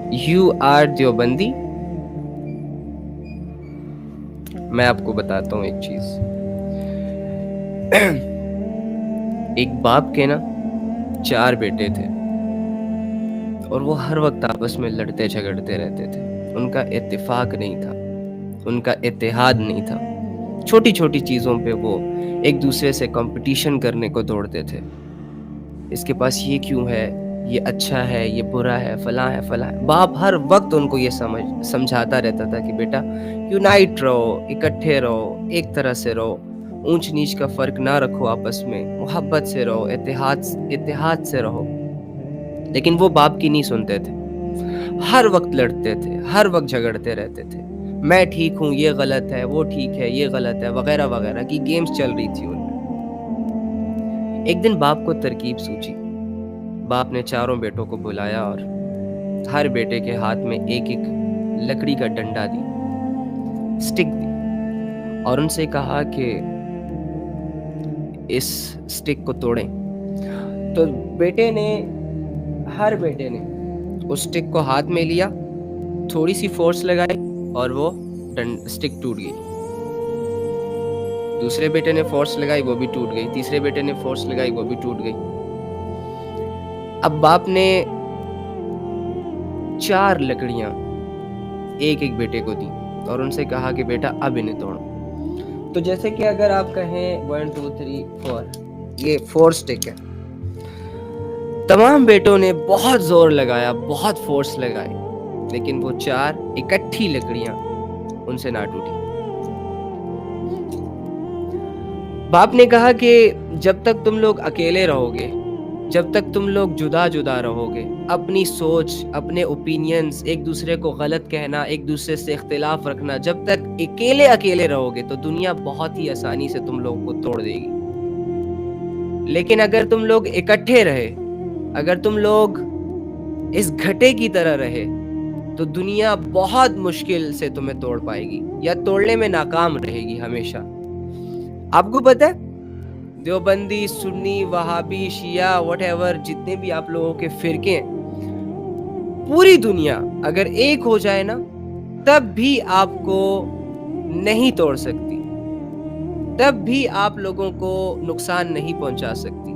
You are Deobandi. میں آپ کو بتاتا ہوں ایک چیز. ایک باپ کے نا 4 بیٹے تھے اور وہ ہر وقت آپس میں لڑتے جھگڑتے رہتے تھے. ان کا اتفاق نہیں تھا, ان کا اتحاد نہیں تھا. چھوٹی چھوٹی چیزوں پہ وہ ایک دوسرے سے کمپٹیشن کرنے کو دوڑتے تھے. اس کے پاس یہ کیوں ہے, یہ اچھا ہے, یہ برا ہے, فلاں ہے فلاں ہے. باپ ہر وقت ان کو یہ سمجھاتا رہتا تھا کہ بیٹا یونائٹ رہو, اکٹھے رہو, ایک طرح سے رہو, اونچ نیچ کا فرق نہ رکھو, آپس میں محبت سے رہو, اتحاد سے رہو. لیکن وہ باپ کی نہیں سنتے تھے. ہر وقت لڑتے تھے, ہر وقت جھگڑتے رہتے تھے. میں ٹھیک ہوں, یہ غلط ہے, وہ ٹھیک ہے, یہ غلط ہے, وغیرہ وغیرہ کی گیمز چل رہی تھی ان میں. ایک دن باپ کو ترکیب سوچی. باپ نے 4 بیٹوں کو بلایا اور ہر بیٹے کے ہاتھ میں ایک ایک لکڑی کا ڈنڈا دی, سٹک دی, اور ان سے کہا کہ اس سٹک کو توڑیں. تو ہر بیٹے نے اس سٹک کو ہاتھ میں لیا, تھوڑی سی فورس لگائی اور وہ سٹک ٹوٹ گئی. دوسرے بیٹے نے فورس لگائی, وہ بھی ٹوٹ گئی. تیسرے بیٹے نے فورس لگائی, وہ بھی ٹوٹ گئی. اب باپ نے 4 لکڑیاں ایک ایک بیٹے کو دی اور ان سے کہا کہ بیٹا اب انہیں توڑو. تو جیسے کہ اگر آپ کہیں 1 2 3 4, یہ 4 سٹک ہے. تمام بیٹوں نے بہت زور لگایا, بہت فورس لگائی, لیکن وہ 4 اکٹھی لکڑیاں ان سے نہ ٹوٹی. باپ نے کہا کہ جب تک تم لوگ اکیلے رہو گے, جب تک تم لوگ جدا جدا رہو گے, اپنی سوچ, اپنے اوپینینز, ایک دوسرے کو غلط کہنا, ایک دوسرے سے اختلاف رکھنا, جب تک اکیلے رہو گے تو دنیا بہت ہی آسانی سے تم لوگوں کو توڑ دے گی. لیکن اگر تم لوگ اکٹھے رہے, اگر تم لوگ اس گھٹے کی طرح رہے, تو دنیا بہت مشکل سے تمہیں توڑ پائے گی یا توڑنے میں ناکام رہے گی ہمیشہ. آپ کو پتہ ہے دیوبندی, سنی, وہابی, شیعہ, واٹ ایور جتنے بھی آپ لوگوں کے فرقے ہیں, پوری دنیا اگر ایک ہو جائے نا تب بھی آپ کو نہیں توڑ سکتی, تب بھی آپ لوگوں کو نقصان نہیں پہنچا سکتی.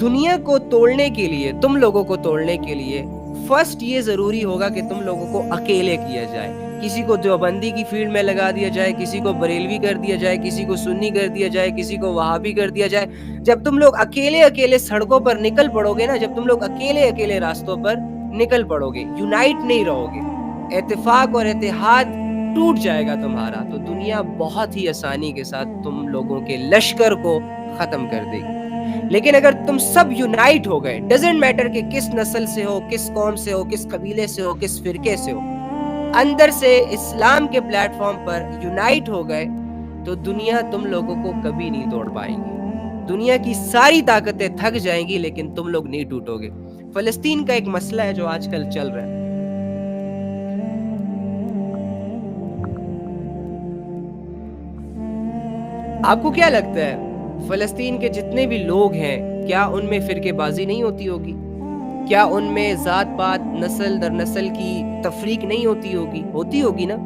دنیا کو توڑنے کے لیے, تم لوگوں کو توڑنے کے لیے فرسٹ یہ ضروری ہوگا کہ تم لوگوں کو اکیلے کیا جائے. کسی کو دیوبندی کی فیلڈ میں لگا دیا جائے, کسی کو بریلوی کر دیا جائے, کسی کو سنی کر دیا جائے, کسی کو وہابی کر دیا جائے. جب تم لوگ اکیلے سڑکوں پر نکل پڑو گے نا, جب تم لوگ اکیلے راستوں پر نکل پڑو گے, یونائٹ نہیں رہو گے, اتفاق اور اتحاد ٹوٹ جائے گا تمہارا, تو دنیا بہت ہی آسانی کے ساتھ تم لوگوں کے لشکر کو ختم کر دے گی. لیکن اگر تم سب یونائٹ ہو گئے, ڈزنٹ میٹر کہ کس نسل سے ہو, کس قوم سے ہو, کس قبیلے سے ہو, کس فرقے سے ہو, اندر سے اسلام کے پلیٹ فارم پر یونائٹ ہو گئے, تو دنیا تم لوگوں کو کبھی نہیں توڑ پائیں گی. دنیا کی ساری طاقتیں تھک جائیں گی لیکن تم لوگ نہیں ٹوٹو گے. فلسطین کا ایک مسئلہ ہے جو آج کل چل رہا ہے. آپ کو کیا لگتا ہے فلسطین کے جتنے بھی لوگ ہیں, کیا ان میں فرقے بازی نہیں ہوتی ہوگی؟ کیا ان میں ذات پات, نسل در نسل کی تفریق نہیں ہوتی ہوگی نا.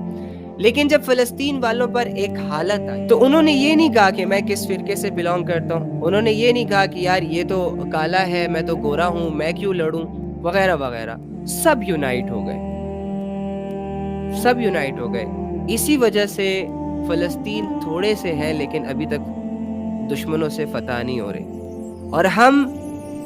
لیکن جب فلسطین والوں پر ایک حالت آئی تو انہوں نے یہ نہیں کہا کہ میں کس فرقے سے بلونگ کرتا ہوں, انہوں نے یہ نہیں کہا کہ یار یہ تو کالا ہے, میں تو گورا ہوں, میں کیوں لڑوں, وغیرہ وغیرہ. سب یونائٹ ہو گئے. اسی وجہ سے فلسطین تھوڑے سے ہیں لیکن ابھی تک دشمنوں سے فتح نہیں ہو رہے, اور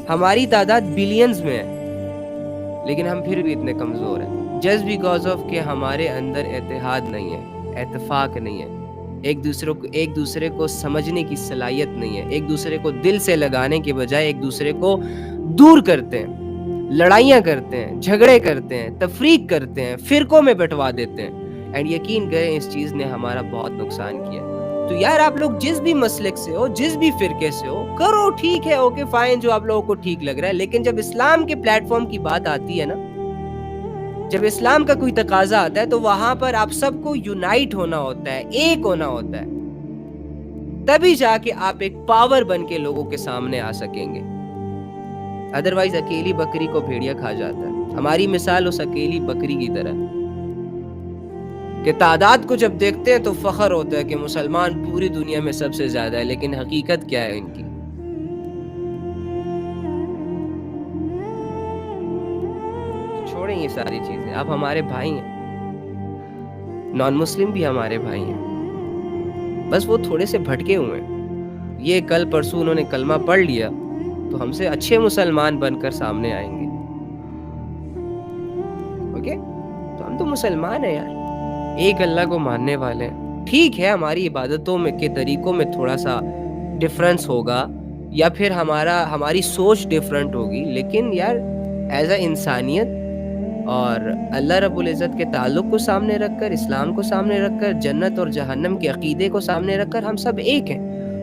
ہماری تعداد بلینز میں ہے, لیکن ہم پھر بھی اتنے کمزور ہیں جسٹ بیکاز آف کہ ہمارے اندر اتحاد نہیں ہے, اتفاق نہیں ہے, ایک دوسرے کو سمجھنے کی صلاحیت نہیں ہے. ایک دوسرے کو دل سے لگانے کے بجائے ایک دوسرے کو دور کرتے ہیں, لڑائیاں کرتے ہیں, جھگڑے کرتے ہیں, تفریق کرتے ہیں, فرقوں میں بٹوا دیتے ہیں. اینڈ یقین کریں اس چیز نے ہمارا بہت نقصان کیا. تو یار آپ لوگ جس بھی مسلک سے ہو, جس بھی فرقے سے ہو, کرو, ٹھیک ہے, اوکے فائن, جو آپ لوگوں کو ٹھیک لگ رہا ہے. لیکن جب اسلام کے پلیٹ فارم کی بات آتی ہے نا, جب اسلام کا کوئی تقاضا آتا ہے تو وہاں پر آپ سب کو یونائٹ ہونا ہوتا ہے, ایک ہونا ہوتا ہے, تبھی جا کے آپ ایک پاور بن کے لوگوں کے سامنے آ سکیں گے. ادروائز اکیلی بکری کو بھیڑیا کھا جاتا ہے. ہماری مثال اس اکیلی بکری کی طرح ہے کہ تعداد کو جب دیکھتے ہیں تو فخر ہوتا ہے کہ مسلمان پوری دنیا میں سب سے زیادہ ہے، لیکن حقیقت کیا ہے ان کی؟ چھوڑیں یہ ساری چیزیں، آپ ہمارے بھائی ہیں، نان مسلم بھی ہمارے بھائی ہیں، بس وہ تھوڑے سے بھٹکے ہوئے ہیں۔ یہ کل پرسوں انہوں نے کلمہ پڑھ لیا تو ہم سے اچھے مسلمان بن کر سامنے آئیں گے، اوکے؟ تو ہم تو مسلمان ہیں یار، ایک اللہ کو ماننے والے ہیں۔ ٹھیک ہے ہماری عبادتوں میں کے طریقوں میں تھوڑا سا ڈفرنس ہوگا یا پھر ہماری سوچ ڈفرنٹ ہوگی، لیکن یار ایز اے انسانیت اور اللہ رب العزت کے تعلق کو سامنے رکھ کر، اسلام کو سامنے رکھ کر، جنت اور جہنم کے عقیدے کو سامنے رکھ کر ہم سب ایک ہیں۔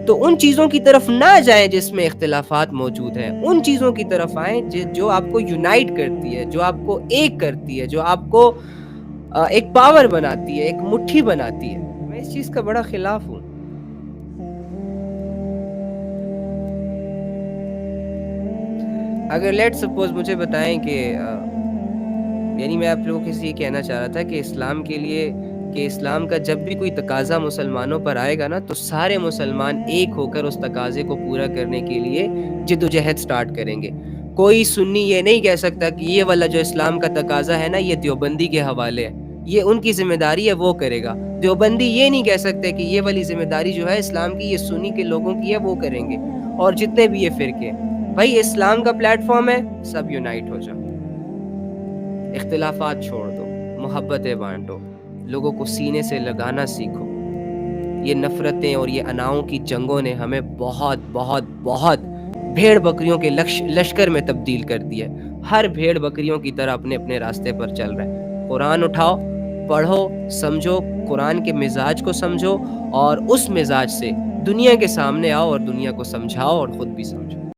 تو ان چیزوں کی طرف نہ جائیں جس میں اختلافات موجود ہیں، ان چیزوں کی طرف آئیں جو آپ کو یونائٹ کرتی ہے، جو آپ کو ایک کرتی ہے، جو آپ کو ایک پاور بناتی ہے، ایک مٹھی بناتی ہے۔ میں اس چیز کا بڑا خلاف ہوں۔ اگر لیٹ سپوز مجھے بتائیں کہ یعنی میں آپ لوگوں سے یہ کہنا چاہ رہا تھا کہ اسلام کے لیے کہ اسلام کا جب بھی کوئی تقاضا مسلمانوں پر آئے گا نا تو سارے مسلمان ایک ہو کر اس تقاضے کو پورا کرنے کے لیے جد و جہد سٹارٹ کریں گے۔ کوئی سنی یہ نہیں کہہ سکتا کہ یہ والا جو اسلام کا تقاضا ہے نا یہ دیوبندی کے حوالے ہے، یہ ان کی ذمہ داری ہے، وہ کرے گا۔ دیوبندی یہ نہیں کہہ سکتے کہ یہ والی ذمہ داری جو ہے اسلام کی یہ سنی کے لوگوں کی ہے، وہ کریں گے، اور جتنے بھی یہ فرقے ہیں۔ بھائی اسلام کا پلیٹ فارم ہے، سب یونائٹ ہو جاؤ، اختلافات چھوڑ دو، محبتیں بانٹو، لوگوں کو سینے سے لگانا سیکھو۔ یہ نفرتیں اور یہ اناؤں کی جنگوں نے ہمیں بہت بہت بہت بھیڑ بکریوں کے لشکر میں تبدیل کر دیا ہے۔ ہر بھیڑ بکریوں کی طرح اپنے اپنے راستے پر چل رہا ہے۔ قرآن اٹھاؤ، پڑھو، سمجھو، قرآن کے مزاج کو سمجھو، اور اس مزاج سے دنیا کے سامنے آؤ اور دنیا کو سمجھاؤ اور خود بھی سمجھو۔